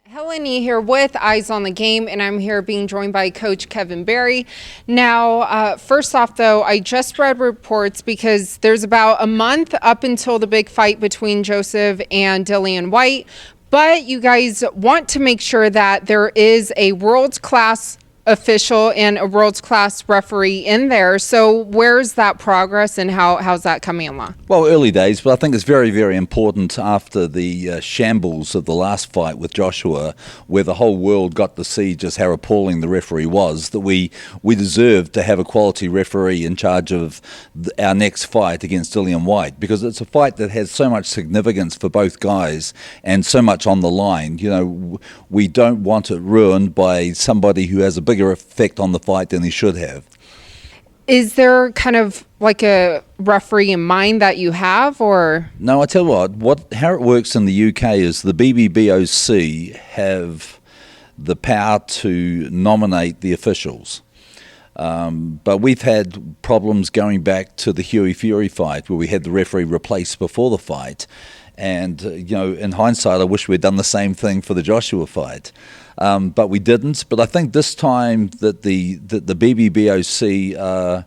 Helen here with Eyes on the Game, and I'm here being joined by Coach Kevin Barry. Now, first off, though, I just read reports because there's about a month up until the big fight between Joseph and Dillian Whyte, but you guys want to make sure that there is a world-class official and a world-class referee in there. So where's that progress and how's that coming along? Well, early days, but I think it's very, very important after the shambles of the last fight with Joshua, where the whole world got to see just how appalling the referee was, that we deserve to have a quality referee in charge of our next fight against Dillian Whyte, because it's a fight that has so much significance for both guys and so much on the line. You know, we don't want it ruined by somebody who has a bigger effect on the fight than he should have. Is there kind of like a referee in mind that you have, or? No, I tell you how it works in the UK is the BBBOC have the power to nominate the officials. But we've had problems going back to the Huey Fury fight where we had the referee replaced before the fight. And, in hindsight, I wish we'd done the same thing for the Joshua fight. But we didn't. But I think this time that the BBBOC,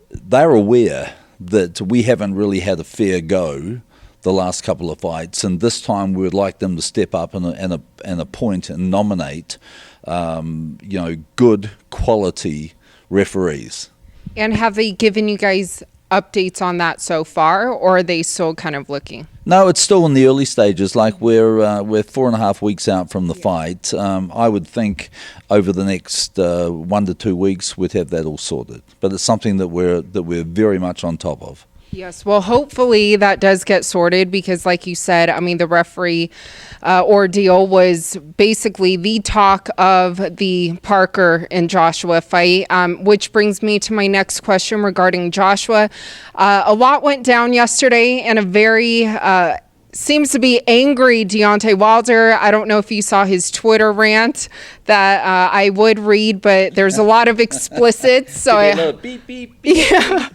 they're aware that we haven't really had a fair go the last couple of fights. And this time we would like them to step up and appoint and nominate, good quality referees. And have they given you guys updates on that so far, or are they still kind of looking? No, it's still in the early stages. Like we're 4.5 weeks out from the fight. I would think over the next 1 to 2 weeks we'd have that all sorted. But it's something that we're very much on top of. Yes, well, hopefully that does get sorted because, like you said, I mean, the referee ordeal was basically the talk of the Parker and Joshua fight, which brings me to my next question regarding Joshua. A lot went down yesterday, and a very seems to be angry Deontay Wilder. I don't know if you saw his Twitter rant that I would read, but there's a lot of explicits. So beep, beep, beep. Yeah.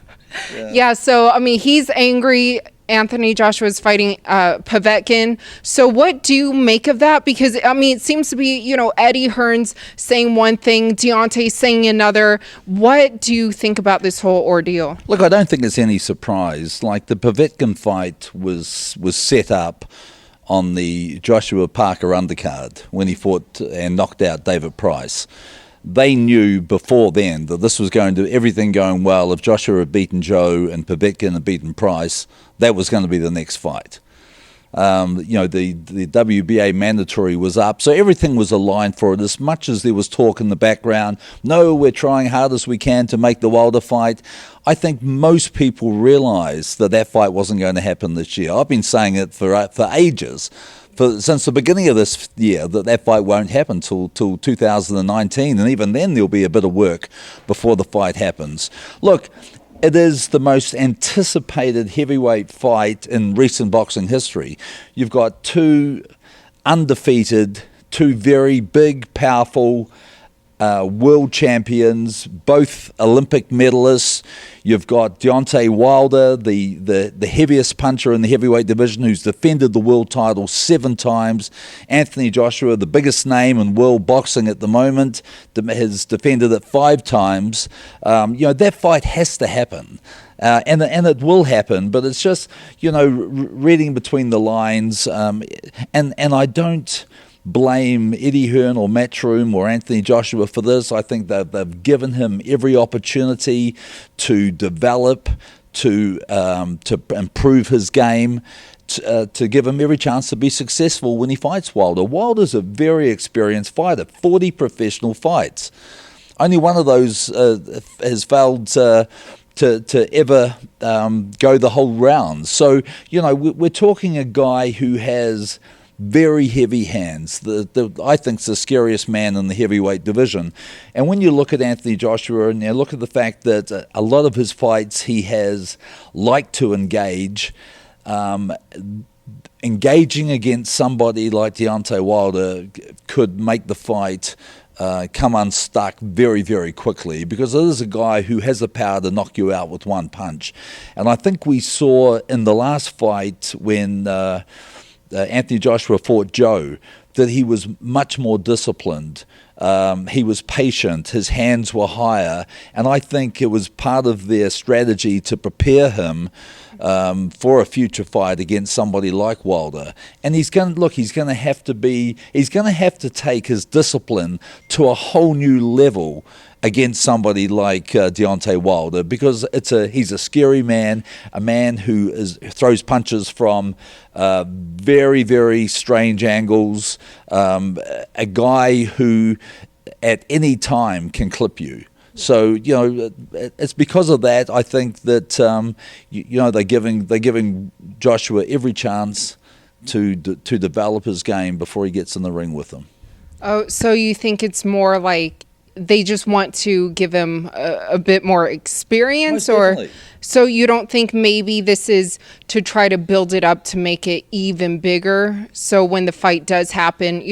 Yeah, so, I mean, he's angry. Anthony Joshua's fighting Povetkin. So what do you make of that? Because, I mean, it seems to be, Eddie Hearn's saying one thing, Deontay saying another. What do you think about this whole ordeal? Look, I don't think it's any surprise. Like, the Povetkin fight was set up on the Joshua Parker undercard when he fought and knocked out David Price. They knew before then that this was going to, everything going well, if Joshua had beaten Joe and Povetkin had beaten Price, that was going to be the next fight. The WBA mandatory was up, so everything was aligned for it. As much as there was talk in the background, no, we're trying hard as we can to make the Wilder fight, I think most people realised that fight wasn't going to happen this year. I've been saying it for ages. Since the beginning of this year, that fight won't happen till 2019, and even then there'll be a bit of work before the fight happens. Look, it is the most anticipated heavyweight fight in recent boxing history. You've got two undefeated, two very big, powerful world champions, both Olympic medalists. You've got Deontay Wilder, the heaviest puncher in the heavyweight division, who's defended the world title 7 times. Anthony Joshua, the biggest name in world boxing at the moment, has defended it 5 times. That fight has to happen. And it will happen, but it's just, reading between the lines, and I don't blame Eddie Hearn or Matchroom or Anthony Joshua for this. I think they've given him every opportunity to develop, to improve his game, to give him every chance to be successful when he fights Wilder. Wilder's a very experienced fighter, 40 professional fights. Only one of those has failed to ever go the whole round. So, we're talking a guy who has very heavy hands. I think is the scariest man in the heavyweight division. And when you look at Anthony Joshua and you look at the fact that a lot of his fights he has liked to engage, engaging against somebody like Deontay Wilder could make the fight come unstuck very, very quickly, because it is a guy who has the power to knock you out with one punch. And I think we saw in the last fight when Anthony Joshua fought Joe, that he was much more disciplined. He was patient. His hands were higher, and I think it was part of their strategy to prepare him for a future fight against somebody like Wilder. And he's going to have to take his discipline to a whole new level against somebody like Deontay Wilder, because he's a scary man, a man who throws punches from very, very strange angles, a guy who at any time can clip you. So it's because of that I think that they're giving Joshua every chance to develop his game before he gets in the ring with them. Oh, so you think it's more like they just want to give him a bit more experience? Most or definitely. So you don't think maybe this is to try to build it up to make it even bigger, so when the fight does happen,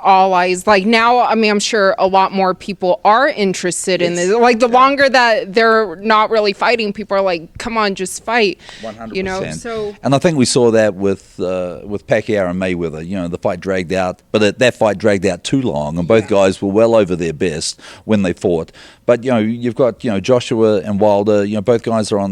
all eyes, like now, I mean, I'm sure a lot more people are interested in this. Like the longer that they're not really fighting, people are like, come on, just fight. 100%. So, and I think we saw that with Pacquiao and Mayweather. The fight dragged out, but that fight dragged out too long, and both guys were well over their best when they fought. But you've got Joshua and Wilder. Both guys are on.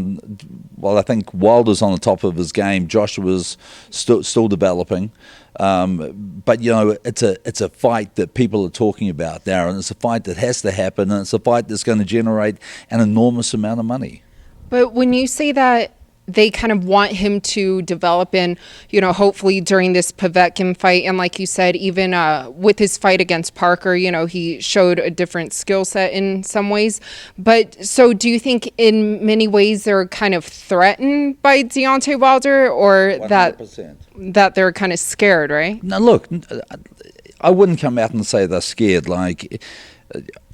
Well, I think Wilder's on the top of his game. Joshua's still developing. But it's a fight that people are talking about, Darren. It's a fight that has to happen, and it's a fight that's going to generate an enormous amount of money. but when you say that they kind of want him to develop in, hopefully during this Povetkin fight. And like you said, even with his fight against Parker, he showed a different skill set in some ways. But so do you think in many ways they're kind of threatened by Deontay Wilder, or 100%. that they're kind of scared, right? Now, look, I wouldn't come out and say they're scared. Like,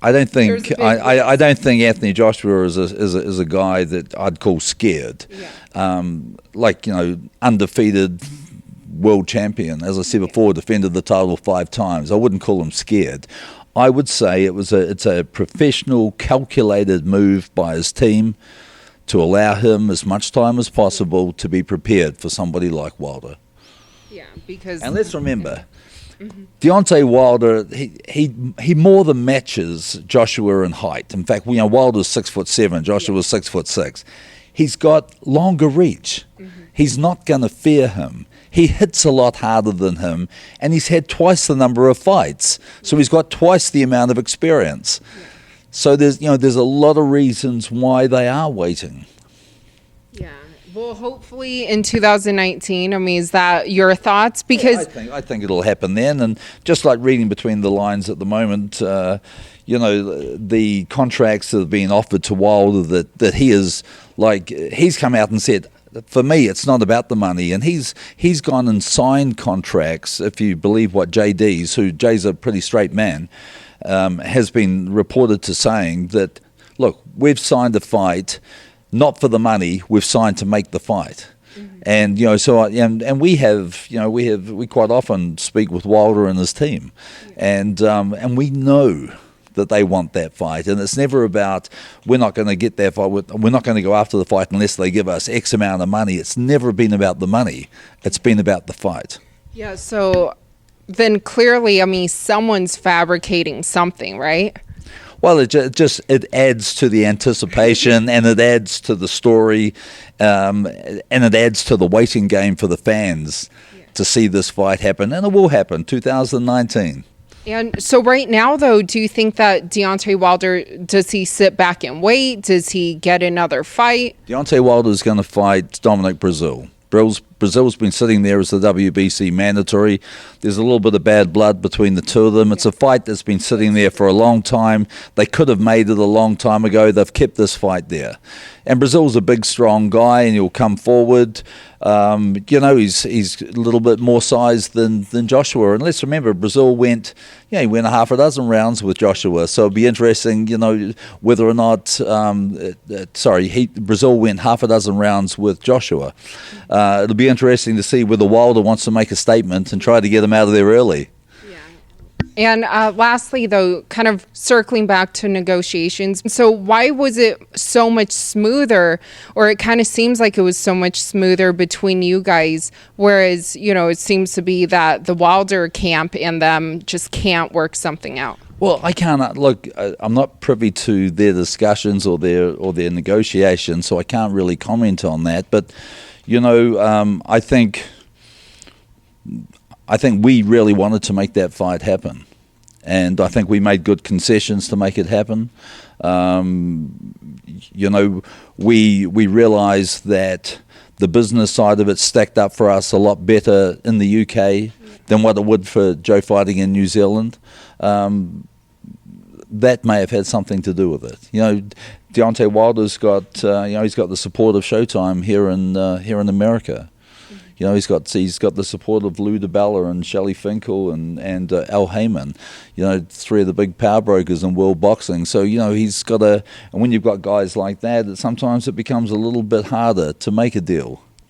I don't think Anthony Joshua is a guy that I'd call scared. Yeah. Undefeated world champion, as I said before, defended the title 5 times. I wouldn't call him scared. I would say it's a professional, calculated move by his team to allow him as much time as possible to be prepared for somebody like Wilder. Yeah, because and let's remember. Deontay Wilder, he more than matches Joshua in height. In fact, Wilder's 6'7", Joshua's 6'6". He's got longer reach. He's not going to fear him. He hits a lot harder than him, and he's had twice the number of fights. So he's got twice the amount of experience. So there's a lot of reasons why they are waiting. Yeah. Well, hopefully in 2019. I mean, is that your thoughts? Because I think it'll happen then. And just like reading between the lines at the moment, the contracts that have been offered to Wilder, that he's come out and said, for me, it's not about the money. And he's gone and signed contracts, if you believe what Jay's a pretty straight man, has been reported to saying that, look, we've signed a fight not for the money, we've signed to make the fight. And we quite often speak with Wilder and his team, and we know that they want that fight, and it's never about we're not going to get that fight, we're not going to go after the fight unless they give us X amount of money. It's never been about the money, it's been about the fight. Yeah, so then clearly, I mean, someone's fabricating something, right? Well, it adds to the anticipation, and it adds to the story, and it adds to the waiting game for the fans to see this fight happen, and it will happen, 2019. And so right now, though, do you think that Deontay Wilder, does he sit back and wait? Does he get another fight? Deontay Wilder is going to fight Dominic Breazeale. Brazil's been sitting there as the WBC mandatory. There's a little bit of bad blood between the two of them. It's a fight that's been sitting there for a long time. They could have made it a long time ago. They've kept this fight there. And Brazil's a big, strong guy, and he'll come forward. He's a little bit more size than Joshua. And let's remember, Breazeale went half a dozen rounds with Joshua. So it'll be interesting, whether or not, Breazeale went half a dozen rounds with Joshua. It'll be interesting to see whether Wilder wants to make a statement and try to get him out of there early. Yeah. And lastly, though, kind of circling back to negotiations. So why was it so much smoother, or it kind of seems like it was so much smoother between you guys, whereas, it seems to be that the Wilder camp and them just can't work something out? Well, I can't look. I'm not privy to their discussions or their negotiations, so I can't really comment on that. But I think we really wanted to make that fight happen, and I think we made good concessions to make it happen. We realised that the business side of it stacked up for us a lot better in the UK than what it would for Joe fighting in New Zealand. That may have had something to do with it. Deontay Wilder's got he's got the support of Showtime here in America. He's got the support of Lou DiBella and Shelley Finkel and Al Heyman, three of the big power brokers in world boxing. So, and when you've got guys like that, sometimes it becomes a little bit harder to make a deal.